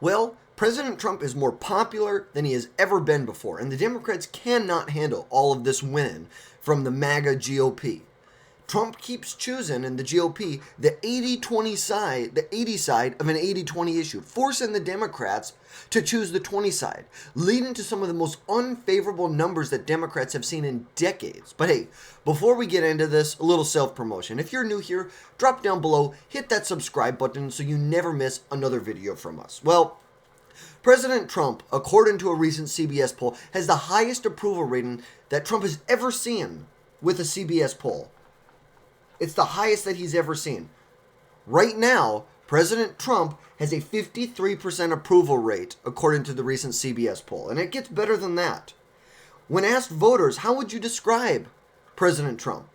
Well, President Trump is more popular than he has ever been before, and the Democrats cannot handle all of this winning from the MAGA GOP. Trump keeps choosing in the GOP the 80-20 side, the 80 side of an 80-20 issue, forcing the Democrats to choose the 20 side, leading to some of the most unfavorable numbers that Democrats have seen in decades. But hey, before we get into this, a little self-promotion. If you're new here, drop down below, hit that subscribe button so you never miss another video from us. Well, President Trump, according to a recent CBS poll, has the highest approval rating that Trump has ever seen with a CBS poll. It's the highest that he's ever seen. Right now, President Trump has a 53% approval rate, according to the recent CBS poll. And it gets better than that. When asked voters, how would you describe President Trump?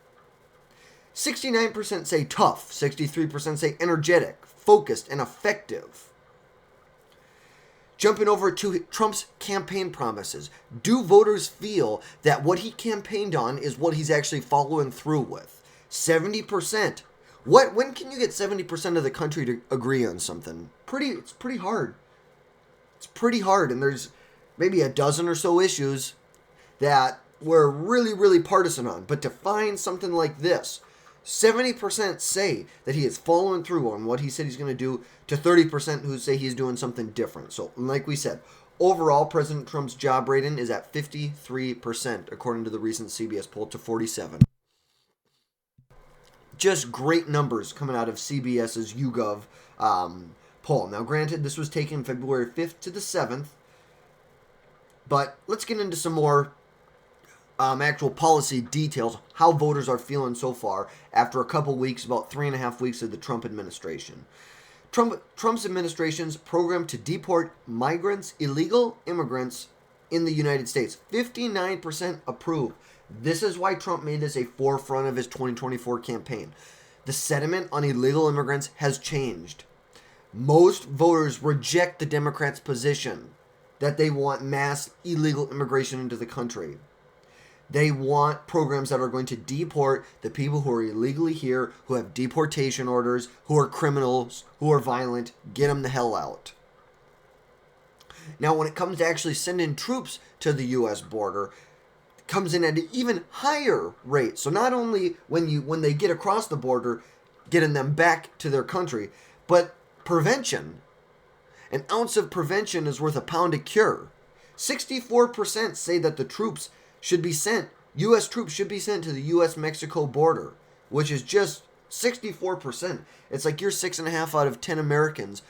69% say tough, 63% say energetic, focused, and effective. Jumping over to Trump's campaign promises. Do voters feel that what he campaigned on is what he's actually following through with? 70%. When can you get 70% of the country to agree on something? It's pretty hard. It's pretty hard, and there's maybe a dozen or so issues that we're really, really partisan on. But to find something like this, 70% say that he is following through on what he said he's going to do, to 30% who say he's doing something different. So, like we said, overall, President Trump's job rating is at 53%, according to the recent CBS poll, to 47. Just great numbers coming out of CBS's YouGov poll. Now, granted, this was taken February 5th to the 7th, but let's get into some more actual policy details, how voters are feeling so far after a couple weeks, about 3.5 weeks of the Trump administration. Trump's administration's program to deport migrants, illegal immigrants in the United States, 59% approve. This is why Trump made this a forefront of his 2024 campaign. The sentiment on illegal immigrants has changed. Most voters reject the Democrats' position that they want mass illegal immigration into the country. They want programs that are going to deport the people who are illegally here, who have deportation orders, who are criminals, who are violent. Get them the hell out. Now, when it comes to actually sending troops to the U.S. border, comes in at an even higher rate. So not only when they get across the border, getting them back to their country, but prevention. An ounce of prevention is worth a pound of cure. 64% say that the troops should be sent, U.S. troops should be sent to the U.S.-Mexico border, which is just 64%. It's like you're 6.5 out of 10 Americans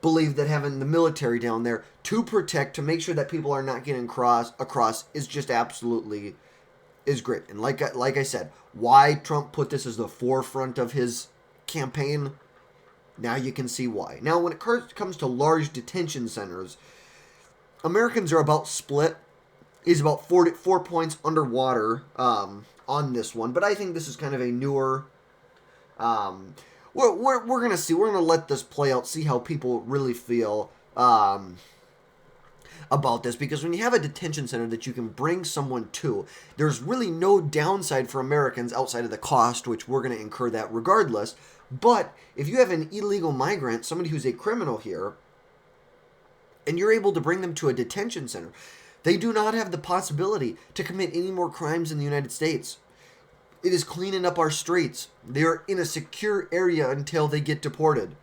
believe that having the military down there to protect, to make sure that people are not getting across is just absolutely is great. And like I said, why Trump put this as the forefront of his campaign, now you can see why. Now, when it comes to large detention centers, Americans are about split. He's about 4 points underwater on this one, but I think this is kind of a newer. We're gonna see. We're gonna let this play out, see how people really feel about this, because when you have a detention center that you can bring someone to, there's really no downside for Americans outside of the cost, which we're gonna incur that regardless. But if you have an illegal migrant, somebody who's a criminal here, and you're able to bring them to a detention center, they do not have the possibility to commit any more crimes in the United States. It is cleaning up our streets. They're in a secure area until they get deported.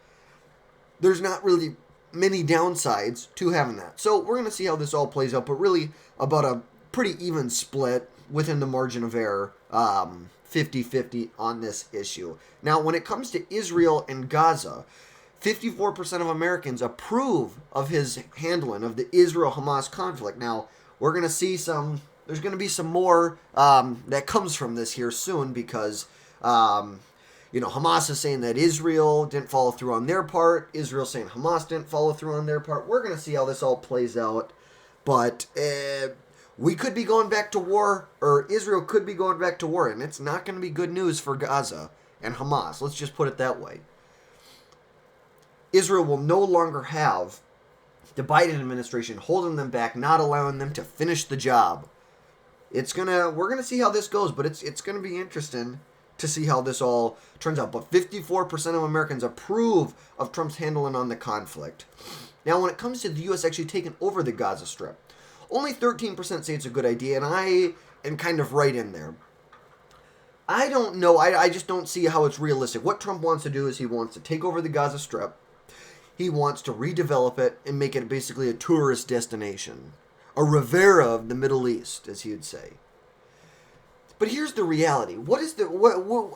There's not really many downsides to having that. So we're going to see how this all plays out, but really about a pretty even split within the margin of error, 50-50 on this issue. Now, when it comes to Israel and Gaza, 54% of Americans approve of his handling of the Israel-Hamas conflict. Now, we're going to see there's going to be some more that comes from this here soon, because, Hamas is saying that Israel didn't follow through on their part. Israel saying Hamas didn't follow through on their part. We're going to see how this all plays out. But we could be going back to war, or Israel could be going back to war, and it's not going to be good news for Gaza and Hamas. Let's just put it that way. Israel will no longer have the Biden administration holding them back, not allowing them to finish the job. We're gonna see how this goes, but it's gonna be interesting to see how this all turns out. But 54% of Americans approve of Trump's handling on the conflict. Now, when it comes to the U.S. actually taking over the Gaza Strip, only 13% say it's a good idea, and I am kind of right in there. I don't know. I just don't see how it's realistic. What Trump wants to do is he wants to take over the Gaza Strip. He wants to redevelop it and make it basically a tourist destination. A Riviera of the Middle East, as he would say. But here's the reality.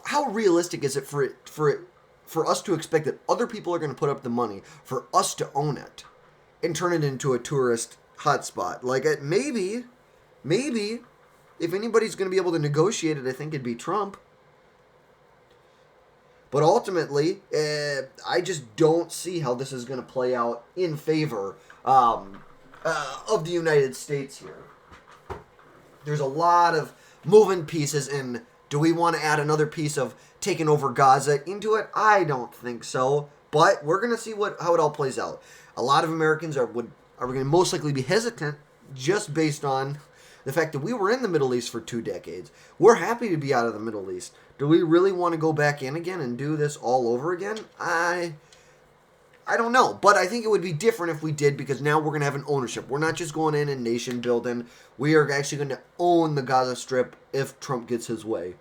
How realistic is it for us to expect that other people are going to put up the money for us to own it and turn it into a tourist hotspot? Like, maybe, if anybody's going to be able to negotiate it, I think it'd be Trump. But ultimately, I just don't see how this is going to play out in favor of the United States here. There's a lot of moving pieces, and do we want to add another piece of taking over Gaza into it? I don't think so. But we're going to see how it all plays out. A lot of Americans are going to most likely be hesitant just based on the fact that we were in the Middle East for 2 decades. We're happy to be out of the Middle East. Do we really want to go back in again and do this all over again? I don't know. But I think it would be different if we did, because now we're going to have an ownership. We're not just going in and nation building. We are actually going to own the Gaza Strip if Trump gets his way.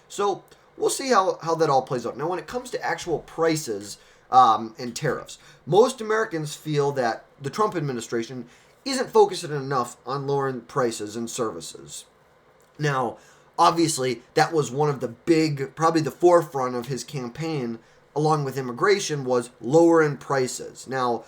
So we'll see how that all plays out. Now, when it comes to actual prices and tariffs, most Americans feel that the Trump administration isn't focusing enough on lowering prices and services. Now, obviously, that was one of the big, probably the forefront of his campaign, along with immigration, was lowering prices. Now,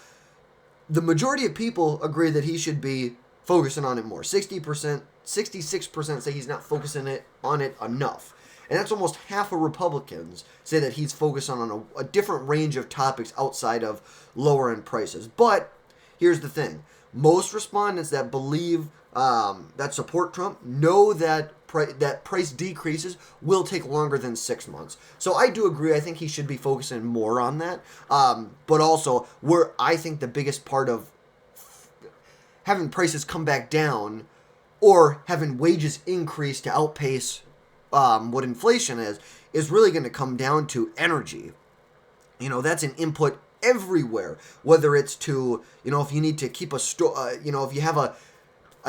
the majority of people agree that he should be focusing on it more. 66% say he's not focusing on it enough. And that's almost half of Republicans say that he's focused on a different range of topics outside of lowering prices. But here's the thing. Most respondents that believe, that support Trump, know that price decreases will take longer than 6 months. So I do agree. I think he should be focusing more on that. But also, I think the biggest part of having prices come back down or having wages increase to outpace what inflation is really going to come down to energy. That's an input everywhere, whether it's to, if you need to keep a store, if you have a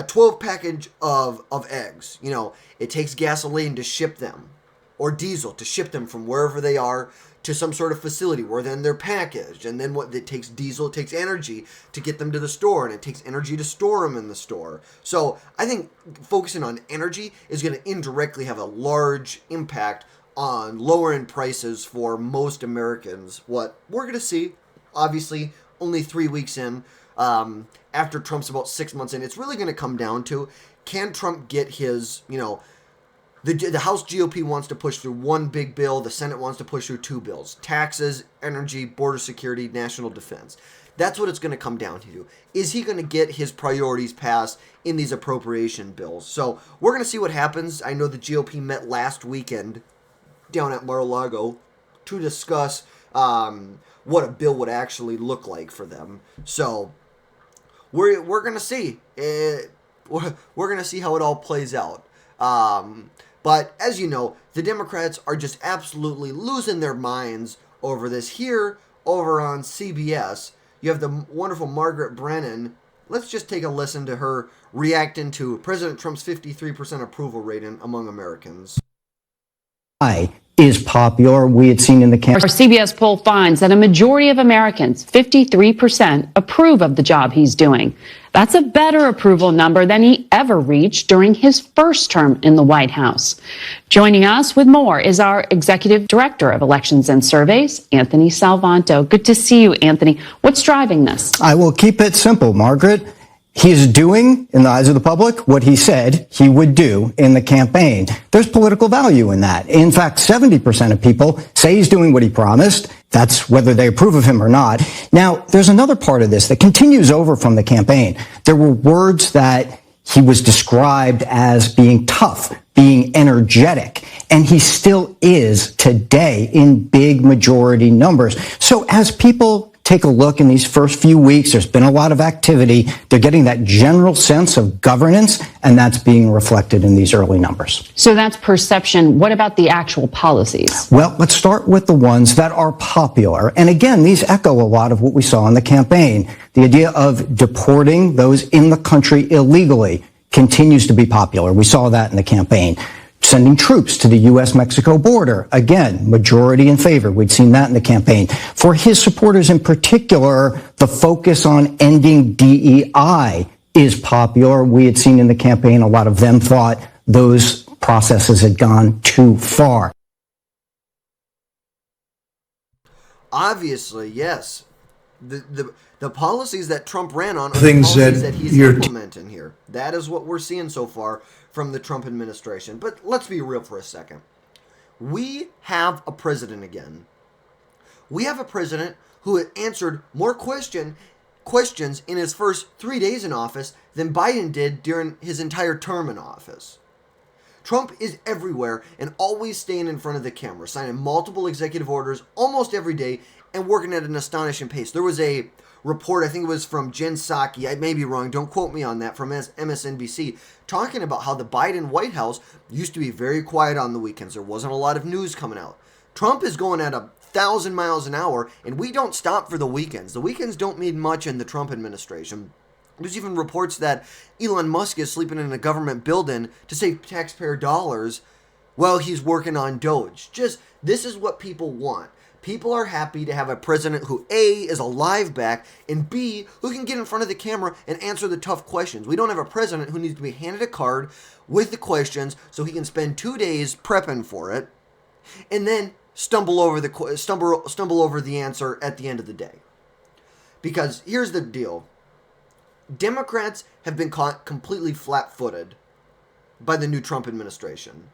12 package of eggs, it takes gasoline to ship them, or diesel to ship them from wherever they are to some sort of facility where then they're packaged, and then it takes diesel, it takes energy to get them to the store, and it takes energy to store them in the store. So I think focusing on energy is going to indirectly have a large impact on lowering prices for most Americans. What we're going to see, obviously, only 3 weeks in, after Trump's about 6 months in, it's really going to come down to, can Trump get his, the House GOP wants to push through one big bill, the Senate wants to push through 2 bills: taxes, energy, border security, national defense. That's what it's going to come down to. Is he going to get his priorities passed in these appropriation bills? So we're going to see what happens. I know the GOP met last weekend down at Mar-a-Lago to discuss what a bill would actually look like for them. So we're going to see. We're going to see how it all plays out. But as you know, the Democrats are just absolutely losing their minds over this. Here, over on CBS, you have the wonderful Margaret Brennan. Let's just take a listen to her reacting to President Trump's 53% approval rating among Americans. Is popular. We had seen in the campaign. Our CBS poll finds that a majority of Americans, 53%, approve of the job he's doing. That's a better approval number than he ever reached during his first term in the White House. Joining us with more is our Executive Director of Elections and Surveys, Anthony Salvanto. Good to see you, Anthony. What's driving this? I will keep it simple, Margaret. He is doing, in the eyes of the public, what he said he would do in the campaign. There's political value in that. In fact, 70% of people say he's doing what he promised. That's whether they approve of him or not. Now, there's another part of this that continues over from the campaign. There were words that he was described as being tough, being energetic, and he still is today in big majority numbers. So as people take a look in these first few weeks, there's been a lot of activity. They're getting that general sense of governance, and that's being reflected in these early numbers. So that's perception. What about the actual policies? Well, let's start with the ones that are popular. And again, these echo a lot of what we saw in the campaign. The idea of deporting those in the country illegally continues to be popular. We saw that in the campaign. Sending troops to the U.S.-Mexico border. Again, majority in favor. We'd seen that in the campaign. For his supporters in particular, the focus on ending DEI is popular. We had seen in the campaign a lot of them thought those processes had gone too far. Obviously, yes. The policies that Trump ran on are things the policies that he's you're implementing here. That is what we're seeing so far from the Trump administration. But let's be real for a second. We have a president again. We have a president who answered more questions in his first 3 days in office than Biden did during his entire term in office. Trump is everywhere and always staying in front of the camera, signing multiple executive orders almost every day and working at an astonishing pace. There was a report, I think it was from Jen Psaki, I may be wrong, don't quote me on that, from MSNBC, talking about how the Biden White House used to be very quiet on the weekends. There wasn't a lot of news coming out. Trump is going at 1,000 miles an hour, and we don't stop for the weekends. The weekends don't mean much in the Trump administration. There's even reports that Elon Musk is sleeping in a government building to save taxpayer dollars while he's working on Doge. This is what people want. People are happy to have a president who A, is alive back, and B, who can get in front of the camera and answer the tough questions. We don't have a president who needs to be handed a card with the questions so he can spend 2 days prepping for it and then stumble over the answer at the end of the day. Because here's the deal. Democrats have been caught completely flat-footed by the new Trump administration.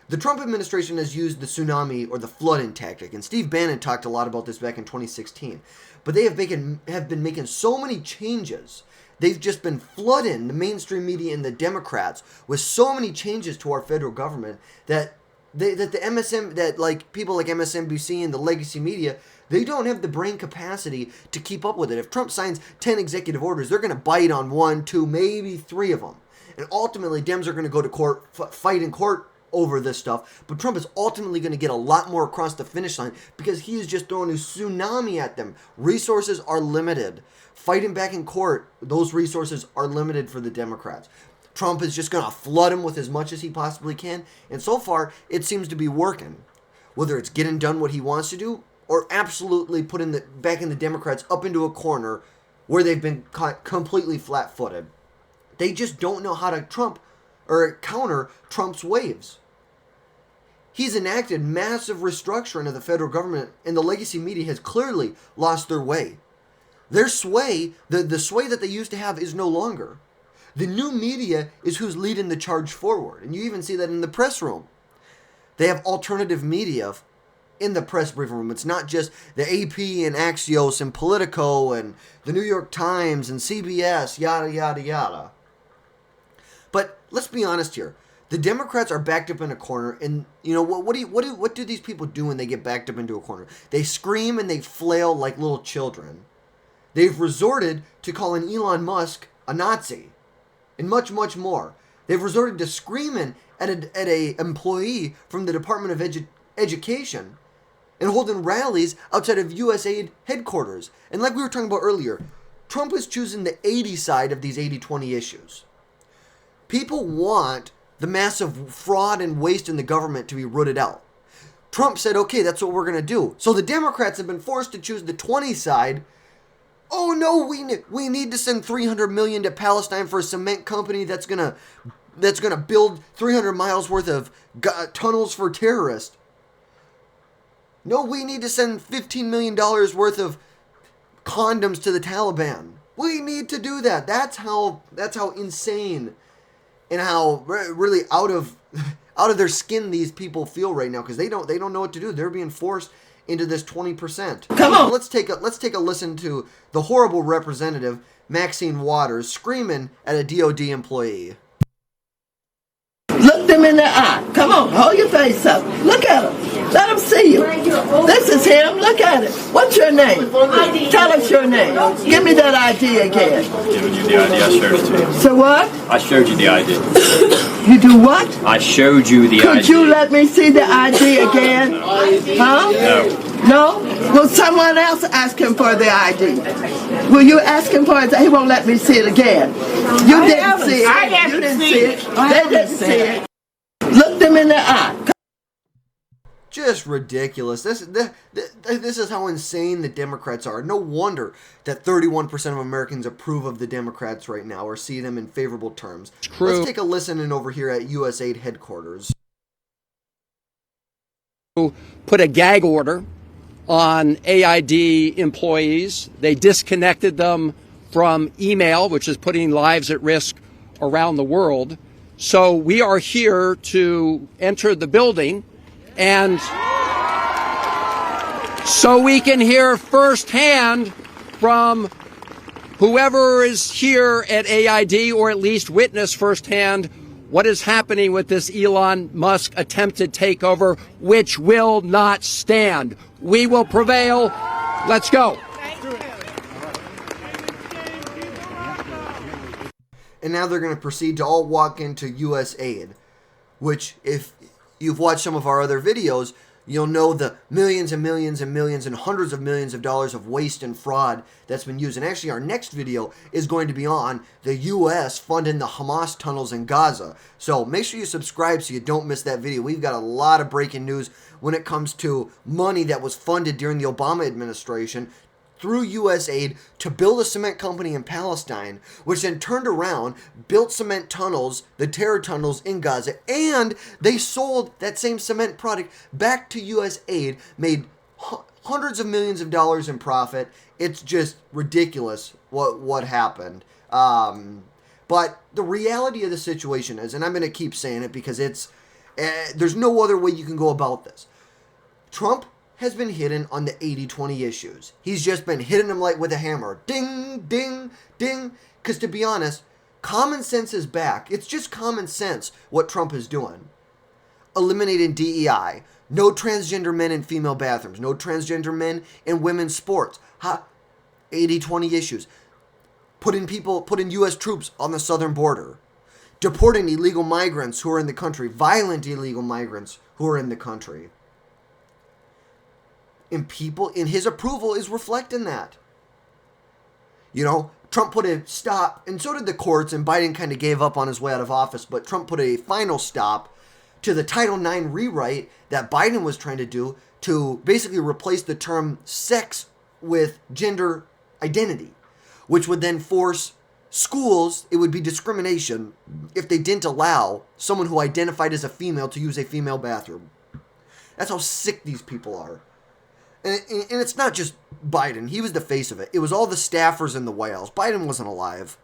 The Trump administration has used the tsunami or the flooding tactic, and Steve Bannon talked a lot about this back in 2016. But they have been making so many changes. They've just been flooding the mainstream media and the Democrats with so many changes to our federal government that people like MSNBC and the legacy media, they don't have the brain capacity to keep up with it. If Trump signs 10 executive orders, they're going to bite on 1, 2, maybe 3 of them. And ultimately, Dems are going to go to court, fight in court over this stuff, but Trump is ultimately going to get a lot more across the finish line because he is just throwing a tsunami at them. Resources are limited. Fighting back in court, those resources are limited for the Democrats. Trump is just going to flood him with as much as he possibly can, and so far, it seems to be working. Whether it's getting done what he wants to do, or absolutely putting backing the Democrats up into a corner where they've been caught completely flat-footed. They just don't know how to counter Trump's waves. He's enacted massive restructuring of the federal government, and the legacy media has clearly lost their way. Their sway, the sway that they used to have, is no longer. The new media is who's leading the charge forward, and you even see that in the press room. They have alternative media in the press briefing room. It's not just the AP and Axios and Politico and the New York Times and CBS, yada, yada, yada. But let's be honest here. The Democrats are backed up in a corner, and you know what do these people do when they get backed up into a corner? They scream and they flail like little children. They've resorted to calling Elon Musk a Nazi, and much, much more. They've resorted to screaming at a employee from the Department of Education and holding rallies outside of USAID headquarters. And like we were talking about earlier, Trump is choosing the 80 side of these 80-20 issues. People want the massive fraud and waste in the government to be rooted out. Trump said, okay, that's what we're going to do. So the Democrats have been forced to choose the 20 side. Oh no, we need to send $300 million to Palestine for a cement company that's going to build 300 miles worth of tunnels for terrorists. No, we need to send $15 million worth of condoms to the Taliban. We need to do that. That's how insane and how really out of their skin these people feel right now, because they don't know what to do. They're being forced into this 20%. Come on. Let's take a listen to the horrible representative Maxine Waters screaming at a DOD employee. Look them in the eye. Come on, hold your face up. Look at them. Let them see you. This is him. Look at it. What's your name? Tell us your name. Give me that ID again. Giving you the ID. I showed it to you. So what? I showed you the ID. You do what? I showed you the ID. Could you let me see the ID again? Huh? No. No? Will someone else ask him for the ID? Will you ask him for it? He won't let me see it again. You didn't see it. You didn't see it. They didn't see it. Look them in the eye. Just ridiculous. This is how insane the Democrats are. No wonder that 31% of Americans approve of the Democrats right now or see them in favorable terms. Let's take a listen in over here at USAID headquarters. Put a gag order on AID employees. They disconnected them from email, which is putting lives at risk around the world. So we are here to enter the building, and so we can hear firsthand from whoever is here at AID, or at least witness firsthand what is happening with this Elon Musk attempted takeover, which will not stand. We will prevail. Let's go. And now they're going to proceed to all walk into USAID, which, if you've watched some of our other videos, you'll know the millions and millions and millions and hundreds of millions of dollars of waste and fraud that's been used. And actually, our next video is going to be on the U.S. funding the Hamas tunnels in Gaza. So make sure you subscribe so you don't miss that video. We've got a lot of breaking news when it comes to money that was funded during the Obama administration through USAID to build a cement company in Palestine, which then turned around, built cement tunnels, the terror tunnels in Gaza, and they sold that same cement product back to USAID, made hundreds of millions of dollars in profit. It's just ridiculous what happened. But the reality of the situation is, and I'm going to keep saying it because there's no other way you can go about this. Trump has been hidden on the 80-20 issues. He's just been hitting them like with a hammer. Ding, ding, ding. Because to be honest, common sense is back. It's just common sense what Trump is doing. Eliminating DEI. No transgender men in female bathrooms. No transgender men in women's sports. 80-20 issues. Putting U.S. troops on the southern border. Deporting illegal migrants who are in the country. Violent illegal migrants who are in the country. And people in his approval is reflecting that. You know, Trump put a stop, and so did the courts, and Biden kind of gave up on his way out of office, but Trump put a final stop to the Title IX rewrite that Biden was trying to do to basically replace the term sex with gender identity, which would then force schools, it would be discrimination if they didn't allow someone who identified as a female to use a female bathroom. That's how sick these people are. And it's not just Biden. He was the face of it. It was all the staffers in the White House. Biden wasn't alive.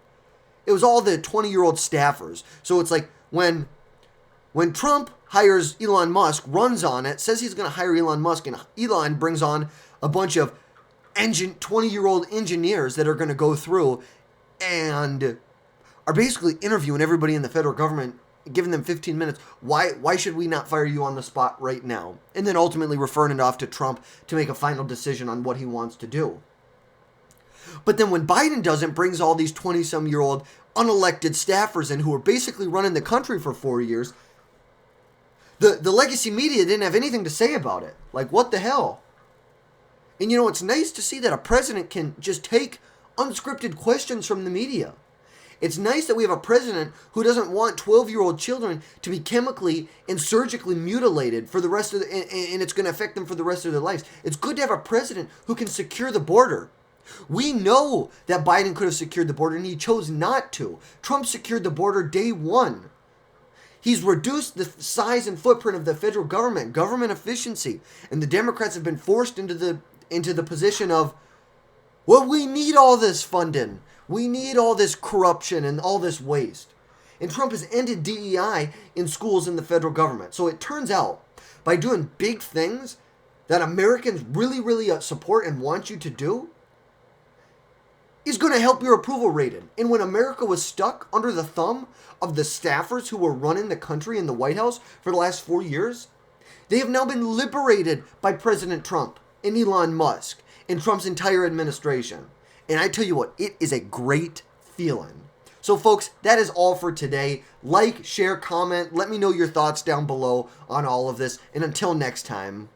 It was all the 20-year-old staffers. So it's like when Trump hires Elon Musk, runs on it, says he's going to hire Elon Musk, and Elon brings on a bunch of 20-year-old engineers that are going to go through and are basically interviewing everybody in the federal government, giving them 15 minutes. Why should we not fire you on the spot right now? And then ultimately referring it off to Trump to make a final decision on what he wants to do. But then when Biden doesn't, brings all these 20-some-year-old unelected staffers in who are basically running the country for 4 years, the legacy media didn't have anything to say about it. Like, what the hell? And you know, it's nice to see that a president can just take unscripted questions from the media. It's nice that we have a president who doesn't want 12-year-old children to be chemically and surgically mutilated for the rest of and it's going to affect them for the rest of their lives. It's good to have a president who can secure the border. We know that Biden could have secured the border, and he chose not to. Trump secured the border day one. He's reduced the size and footprint of the federal government efficiency, and the Democrats have been forced into the position of, well, we need all this funding. We need all this corruption and all this waste. And Trump has ended DEI in schools in the federal government. So it turns out, by doing big things that Americans really, really support and want you to do, is going to help your approval rating. And when America was stuck under the thumb of the staffers who were running the country in the White House for the last 4 years, They have now been liberated by President Trump and Elon Musk and Trump's entire administration. And I tell you what, it is a great feeling. So folks, that is all for today. Like, share, comment, let me know your thoughts down below on all of this. And until next time.